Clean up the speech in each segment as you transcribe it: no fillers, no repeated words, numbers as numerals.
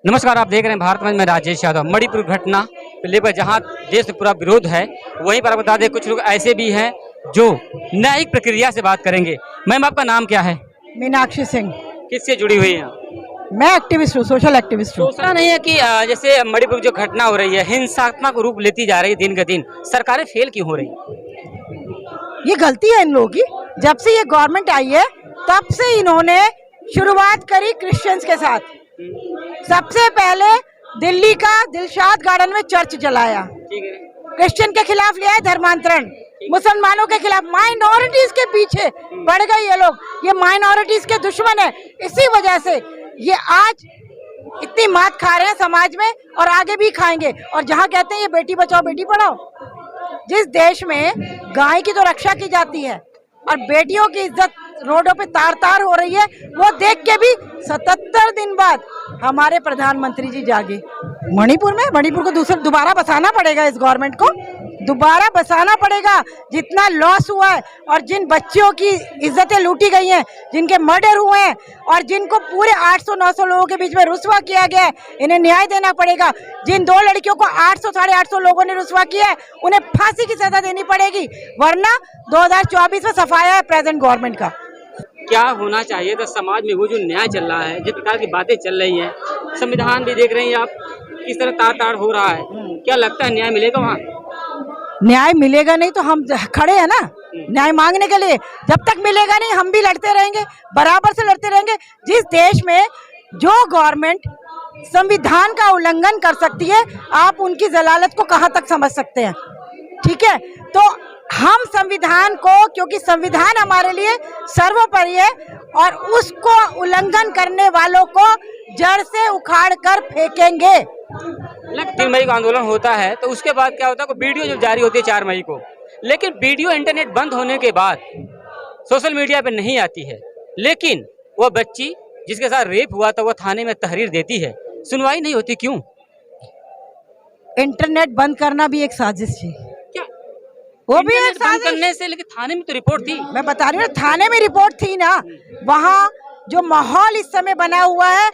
नमस्कार, आप देख रहे हैं भारत मंच में राजेश यादव। मणिपुर घटना को लेकर जहां देश में पूरा विरोध है, वहीं पर आप बता दें कुछ लोग ऐसे भी हैं जो न्यायिक प्रक्रिया से बात करेंगे। मैम, आपका नाम क्या है? मीनाक्षी सिंह। किससे जुड़ी हुई हैं? मैं एक्टिविस्ट हूँ, सोशल एक्टिविस्ट हूँ। ऐसा नहीं है कि जैसे मणिपुर जो घटना हो रही है हिंसात्मक रूप लेती जा रही है दिन के दिन, सरकारें फेल क्यों हो रही? ये गलती है इन लोगों की। जब से ये गवर्नमेंट आई है तब से इन्होंने शुरुआत करी क्रिश्चियंस के साथ। सबसे पहले दिल्ली का दिलशाद गार्डन में चर्च जलाया, क्रिश्चियन के खिलाफ लिया है धर्मांतरण, मुसलमानों के खिलाफ, माइनॉरिटीज के पीछे पड़ गए ये लोग। ये माइनॉरिटीज के दुश्मन है। इसी वजह से ये आज इतनी मात खा रहे हैं समाज में और आगे भी खाएंगे। और जहाँ कहते हैं ये बेटी बचाओ बेटी पढ़ाओ, जिस देश में गाय की तो रक्षा की जाती है और बेटियों की इज्जत रोडों पे तार तार हो रही है, वो देख के भी 77 दिन बाद हमारे प्रधानमंत्री जी जागे। मणिपुर को दोबारा बसाना पड़ेगा, इस गवर्नमेंट को दोबारा बसाना पड़ेगा। जितना लॉस हुआ है और जिन बच्चियों की इज्जतें लूटी गई हैं, जिनके मर्डर हुए हैं और जिनको पूरे 800-900 लोगों के बीच में रुस्वा किया गया है, इन्हें न्याय देना पड़ेगा। जिन 2 लड़कियों को 800-850 लोगों ने रुस्वा किया है, उन्हें फांसी की सजा देनी पड़ेगी, वरना 2024 में सफाया है प्रेजेंट गवर्नमेंट का। क्या होना चाहिए तो समाज में वो जो न्याय चल रहा है, जिस प्रकार की बातें चल रही हैं, संविधान भी देख रही हैं आप किस तरह तार तार हो रहा है, क्या लगता है न्याय मिलेगा वहाँ? न्याय मिलेगा नहीं तो हम खड़े हैं ना न्याय मांगने के लिए। जब तक मिलेगा नहीं हम भी लड़ते रहेंगे, बराबर से लड़ते रहेंगे। जिस देश में जो गवर्नमेंट संविधान का उल्लंघन कर सकती है, आप उनकी जलालत को कहाँ तक समझ सकते हैं? ठीक है, तो हम संविधान को, क्योंकि संविधान हमारे लिए सर्वोपरि है और उसको उल्लंघन करने वालों को जड़ से उखाड़ कर फेंकेंगे। 3 मई को आंदोलन होता है तो उसके बाद क्या होता है, वीडियो जो जारी होती है 4 मई को, लेकिन वीडियो इंटरनेट बंद होने के बाद सोशल मीडिया पे नहीं आती है। लेकिन वो बच्ची जिसके साथ रेप हुआ था वो थाने में तहरीर देती है, सुनवाई नहीं होती, क्यों? इंटरनेट बंद करना भी एक साजिश थी। क्या वो भी एक साजिश करने से, लेकिन थाने में तो रिपोर्ट थी। मैं बता रही हूँ, थाने में रिपोर्ट थी ना। वहाँ जो माहौल इस समय बना हुआ है,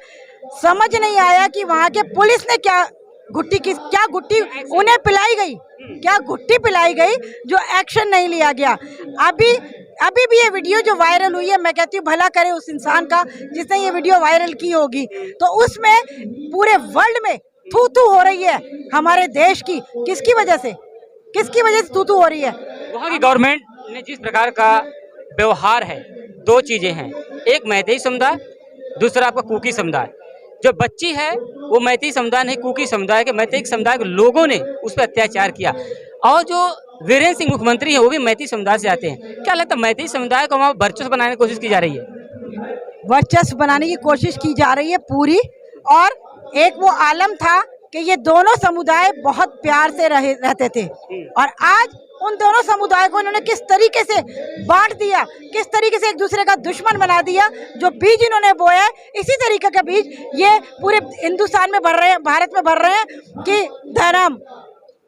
समझ नहीं आया कि वहाँ के पुलिस ने क्या गुट्टी उन्हें पिलाई गई, क्या गुट्टी पिलाई गई जो एक्शन नहीं लिया गया। अभी भी ये वीडियो जो वायरल हुई है, मैं कहती हूँ भला करे उस इंसान का जिसने ये वीडियो वायरल की होगी। तो उसमें पूरे वर्ल्ड में थू थू हो रही है हमारे देश की। किसकी वजह से थू थू हो रही है? वहाँ की गवर्नमेंट ने जिस प्रकार का व्यवहार है, 2 चीजें हैं, एक मैतेई समुदाय, दूसरा आपका कुकी समुदाय। जो बच्ची है वो मैतेई समुदाय नहीं, कुकी समुदाय के, मैतेई समुदाय के लोगों ने उस पर अत्याचार किया। और जो वीरेंद्र सिंह मुख्यमंत्री हैं वो भी मैतेई समुदाय से आते हैं। क्या लगता है मैतेई समुदाय को वहाँ वर्चस्व बनाने की कोशिश की जा रही है? वर्चस्व बनाने की कोशिश की जा रही है पूरी। और एक वो आलम था कि ये दोनों समुदाय बहुत प्यार से रहते थे और आज उन दोनों समुदाय को इन्होंने किस तरीके से बांट दिया, किस तरीके से एक दूसरे का दुश्मन बना दिया। जो बीज इन्होंने बोया है, इसी तरीके का बीज ये पूरे हिंदुस्तान में भर रहे हैं, भारत में भर रहे हैं कि धर्म,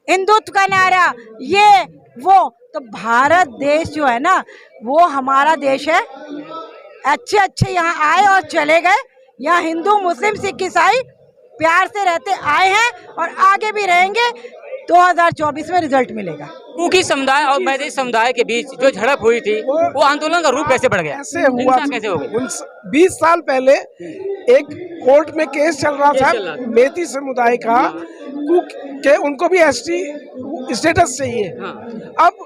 हिंदुत्व का नारा, ये वो। तो भारत देश जो है ना, वो हमारा देश है। अच्छे यहाँ आए और चले गए। यहाँ हिंदू, मुस्लिम, सिख, ईसाई प्यार से रहते आए हैं और आगे भी रहेंगे। 2024 में रिजल्ट मिलेगा। कुकी समुदाय और मैतेई समुदाय के बीच जो झड़प हुई थी, वो आंदोलन का रूप कैसे बढ़ गया? कैसे हुआ? कैसे हो गया? 20 साल पहले एक कोर्ट में केस चल रहा था मैतेई समुदाय का, के उनको भी एसटी स्टेटस चाहिए। अब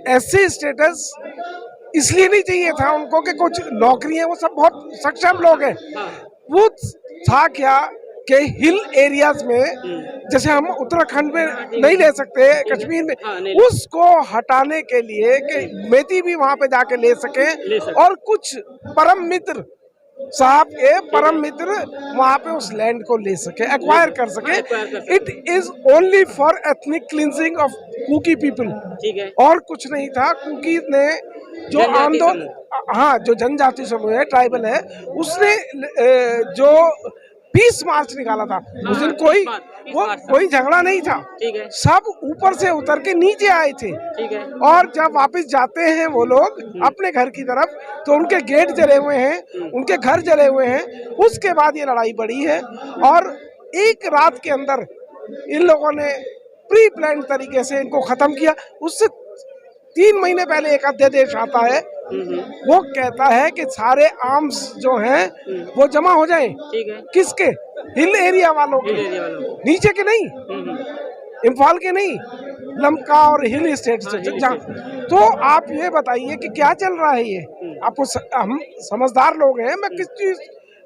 एससी स्टेटस इसलिए नहीं चाहिए था उनको कि कुछ नौकरी है, वो सब बहुत सक्षम लोग हैं। वो था क्या कि हिल एरियाज में, जैसे हम उत्तराखंड में नहीं ले सकते, कश्मीर में, उसको हटाने के लिए कि मैतेई भी वहां पे जाके ले सके और कुछ परम मित्र साहब के परम मित्र वहां पे उस लैंड को ले सके, एक्वायर कर सके। It is only for ethnic cleansing of Kuki people, और कुछ नहीं था। कुकी ने जो आंदोलन, हाँ, जो जनजाति समूह है, ट्राइबल है, उसने जो पीस मार्च निकाला था उस दिन, कोई झगड़ा नहीं था। सब ऊपर से उतर के नीचे आए थे। और जब वापस जाते हैं वो लोग अपने घर की तरफ, तो उनके गेट जले हुए हैं, उनके घर जले हुए हैं। उसके बाद ये लड़ाई बढ़ी है और एक रात के अंदर इन लोगों ने प्री प्लान तरीके से इनको खत्म किया। उससे 3 महीने पहले एक अध्यादेश आता है, वो कहता है कि सारे आर्म्स जो हैं वो जमा हो जाएं। ठीक है। किसके? हिल एरिया वालों के, नीचे के नहीं, इम्फाल के नहीं, लमका और हिल स्टेट से जहाँ। तो आप ये बताइए कि क्या चल रहा है ये? आपको हम समझदार लोग हैं, मैं किस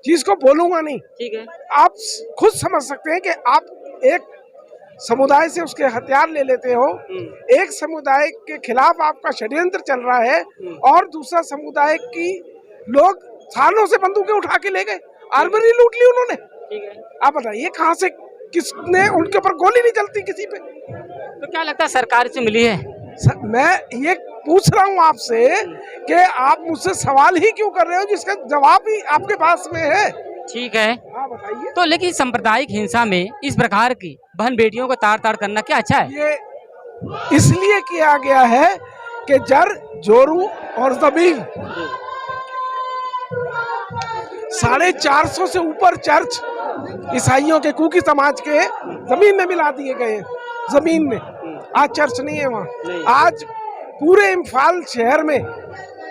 चीज को बोलूंगा नहीं। ठीक है। आप खुद समझ सकते हैं कि आप एक समुदाय से उसके हथियार ले लेते हो, एक समुदाय के खिलाफ आपका षड्यंत्र चल रहा है और दूसरा समुदाय की लोग सालों से बंदूकें उठा के ले गए, आर्मरी लूट ली उन्होंने। ठीक है। आप बताइए कहाँ से, किसने, उनके ऊपर गोली नहीं चलती किसी पे। तो क्या लगता है सरकार से मिली है? मैं ये पूछ रहा हूँ आपसे कि आप मुझसे सवाल ही क्यों कर रहे हो जिसका जवाब ही आपके पास में है। ठीक है। हाँ बताइए। तो लेकिन सांप्रदायिक हिंसा में इस प्रकार की बहन बेटियों को तार तार करना क्या अच्छा है? ये इसलिए किया गया है कि जर जोरू और जमीन 450 से ऊपर चर्च ईसाइयों के, कुकी समाज के जमीन में मिला दिए गए, जमीन में। आज चर्च नहीं है वहाँ। आज पूरे इम्फाल शहर में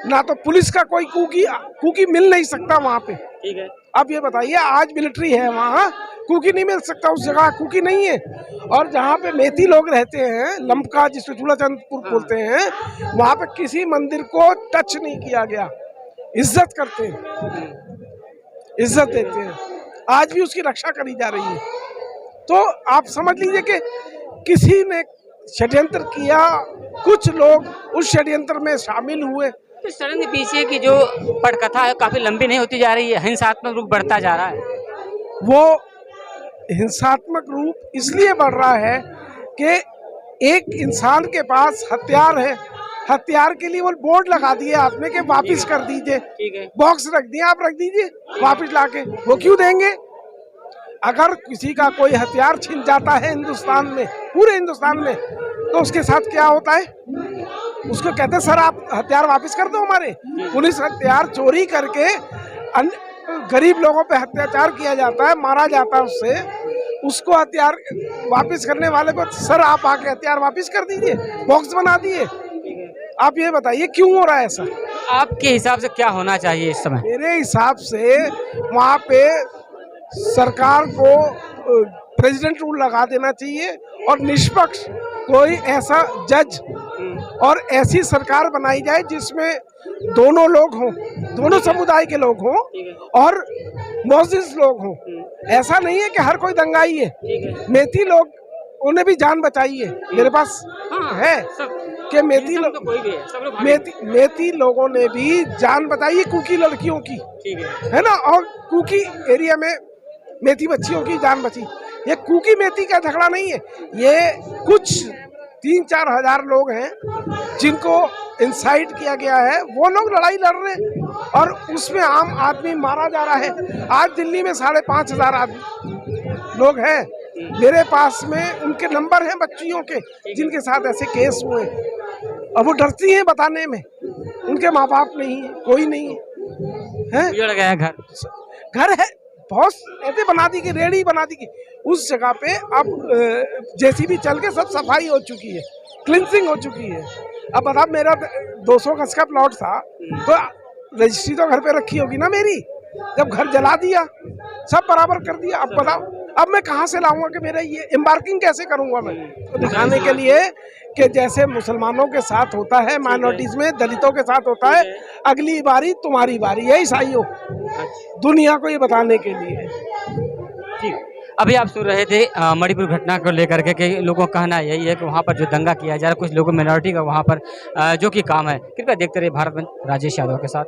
ना तो पुलिस का कोई कुकी मिल नहीं सकता वहाँ पे। ठीक है। अब ये बताइए, आज मिलिट्री है वहाँ, कुकी नहीं मिल सकता, उस जगह कुकी नहीं है। और जहाँ पे मेती लोग रहते हैं, लमका जिसको चूड़ाचंदपुर बोलते हैं, वहाँ पे किसी मंदिर को टच नहीं किया गया। इज्जत करते हैं, इज्जत देते हैं, आज भी उसकी रक्षा करी जा रही है। तो आप समझ लीजिए कि किसी ने षड्यंत्र किया, कुछ लोग उस षड्यंत्र में शामिल हुए। तो सड़क के पीछे की जो पटकथा है काफी लंबी नहीं होती जा रही है, हिंसात्मक रूप बढ़ता जा रहा है। वो हिंसात्मक रूप इसलिए बढ़ रहा है कि एक इंसान के पास हथियार है, हथियार के लिए वो बोर्ड लगा दिए आपने कि वापस कर दीजिए। ठीक है। बॉक्स रख दिया, आप रख दीजिए वापस लाके। वो क्यों देंगे? अगर किसी का कोई हथियार छिन जाता है हिंदुस्तान में, पूरे हिंदुस्तान में, तो उसके साथ क्या होता है? उसको कहते हैं सर आप हथियार वापस कर दो हमारे। पुलिस हथियार चोरी करके गरीब लोगों पे अत्याचार किया जाता है, मारा जाता है उससे। उसको हथियार वापस करने वाले को सर आप आके हथियार वापस कर दीजिए, बॉक्स बना दिए। आप ये बताइए क्यों हो रहा है ऐसा? आपके हिसाब से क्या होना चाहिए इस समय? मेरे हिसाब से वहाँ पे सरकार को प्रेसिडेंट रूल लगा देना चाहिए और निष्पक्ष कोई ऐसा जज और ऐसी सरकार बनाई जाए जिसमें दोनों लोग हों, दोनों समुदाय के लोग हों और मोजिज लोग हों। ऐसा नहीं है कि हर कोई दंगाई है। मेती लोग, उन्हें भी जान बचाई है। मेरे पास है कि मेती मेती लोगों ने भी जान बताई है कुकी लड़कियों की, है ना, और कुकी एरिया में मेथी बच्चियों की जान बची। ये कुकी मेथी का झगड़ा नहीं है, ये कुछ 3-4 हजार लोग हैं जिनको इंसाइट किया गया है, वो लोग लड़ाई लड़ रहे हैं और उसमें आम आदमी मारा जा रहा है। आज दिल्ली में 5,500 आदमी लोग हैं, मेरे पास में उनके नंबर हैं बच्चियों के जिनके साथ ऐसे केस हुए। अब वो डरती हैं बताने में, उनके माँ बाप नहीं है, कोई नहीं है, उजड़ गया घर है, बहुत ऐसे बना दी कि रेडी बना दी कि उस जगह पे अब जेसीबी चल के सब सफाई हो चुकी है, क्लिनसिंग हो चुकी है। अब बताओ, मेरा 200 गज का प्लॉट था तो रजिस्ट्री तो घर पे रखी होगी ना मेरी, जब घर जला दिया, सब बराबर कर दिया। अब बताओ, अब मैं कहाँ से लाऊंगा कि मेरा ये एम्बार्किंग कैसे करूंगा मैं? तो दिखाने के लिए कि जैसे मुसलमानों के साथ होता है, माइनॉरिटीज में दलितों के साथ होता है, अगली बारी तुम्हारी बारी है ईसाइयों, दुनिया को ये बताने के लिए। ठीक। अभी आप सुन रहे थे मणिपुर घटना को लेकर के कि लोगों का कहना यही है कि वहाँ पर जो दंगा किया जा रहा है, कुछ लोगों मिनॉरिटी का वहाँ पर जो कि काम है। कृपया देखते रहिए भारत में राजेश यादव के साथ।